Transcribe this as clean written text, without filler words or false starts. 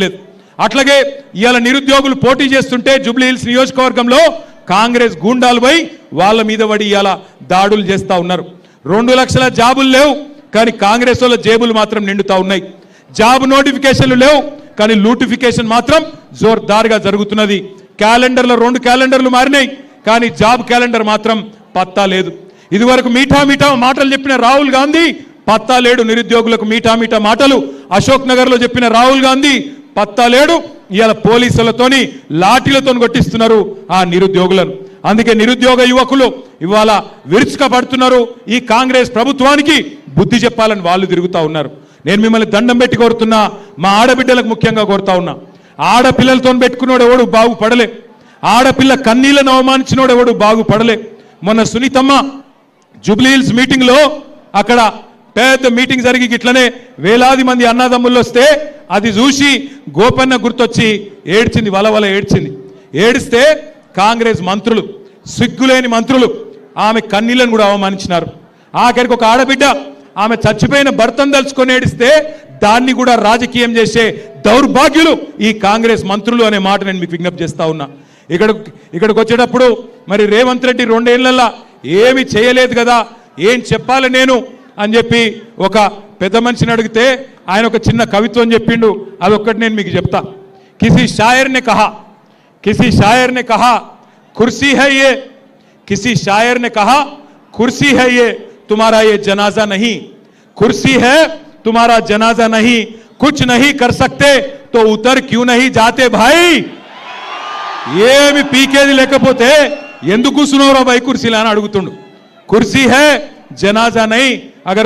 లేదు. అట్లాగే ఇవాళ నిరుద్యోగులు పోటీ చేస్తుంటే జూబ్లీ హిల్స్ నియోజకవర్గంలో కాంగ్రెస్ గూండాలు పోయి వాళ్ళ మీద పడి ఇవాళ దాడులు చేస్తూ ఉన్నారు. 2 లక్షల జాబులు లేవు, కానీ కాంగ్రెస్ వాళ్ళ జేబులు మాత్రం నిండుతా ఉన్నాయి. జాబ్ నోటిఫికేషన్లు లేవు, కానీ లూటిఫికేషన్ మాత్రం జోర్దార్గా జరుగుతున్నది. క్యాలెండర్లో 2 క్యాలెండర్లు మారినాయి, కానీ జాబ్ క్యాలెండర్ మాత్రం పత్తా లేదు. ఇదివరకు మీఠా మీఠా మాటలు చెప్పిన రాహుల్ గాంధీ పత్తా లేడు. నిరుద్యోగులకు మీఠా మీఠా మాటలు అశోక్ నగర్లో చెప్పిన రాహుల్ గాంధీ పత్తా లేడు. ఇవాళ పోలీసులతోని లాఠీలతో కొట్టిస్తున్నారు ఆ నిరుద్యోగులను. అందుకే నిరుద్యోగ యువకులు ఇవాళ విరుచుకపడుతున్నారు. ఈ కాంగ్రెస్ ప్రభుత్వానికి బుద్ధి చెప్పాలని వాళ్ళు తిరుగుతూ ఉన్నారు. నేను మిమ్మల్ని దండం పెట్టి కోరుతున్నా, మా ఆడబిడ్డలకు ముఖ్యంగా కోరుతా ఉన్నా, ఆడపిల్లలతో పెట్టుకున్నాడు ఎవడు బాగుపడలే, ఆడపిల్ల కన్నీళ్లను అవమానించినోడు ఎవడు బాగుపడలే. మొన్న సునీతమ్మ జూబ్లీ హిల్స్ మీటింగ్లో అక్కడ పెద్ద మీటింగ్ జరిగి ఇట్లనే వేలాది మంది అన్నదమ్ముళ్ళు వస్తే అది చూసి గోపన్న గుర్తొచ్చి ఏడ్చింది, వలవల ఏడ్చింది. ఏడిస్తే కాంగ్రెస్ మంత్రులు, సిగ్గులేని మంత్రులు ఆమె కన్నీళ్లను కూడా అవమానించినారు. ఆఖరికి ఒక ఆడబిడ్డ ఆమె చచ్చిపోయిన భర్తను తలుచుకొని ఏడిస్తే దాన్ని కూడా రాజకీయం చేసే దౌర్భాగ్యులు ఈ కాంగ్రెస్ మంత్రులు అనే మాట నేను మీకు విజ్ఞప్తి చేస్తా ఉన్నా. ఇక్కడికి వచ్చేటప్పుడు మరి రేవంత్ రెడ్డి 2 ఏళ్లలో ఏమి చేయలేదు కదా, ఏం చెప్పాలి నేను అని చెప్పి ఒక పెద్ద మనిషిని అడిగితే ఆయన ఒక చిన్న కవిత్వం చెప్పిండు. అదొక్కటి నేను మీకు చెప్తా. కిసి షాయర్ నే కహా కుర్సీ హై యే, కిసి షాయర్ నే కహా కుర్సీ హై యే तुम्हारा ये जनाजा नहीं, कुर्सी है तुम्हारा जनाजा नहीं, कुछ नहीं कर सकते तो उतर क्यों नहीं जाते भाई. ఏమి పీకేది లేకపోతే ఎందుకు కూర్చున్నావురా బై కుర్సీలా అని అడుగుతుండు. కుర్సీ హై జనాజా నహీ, అగర్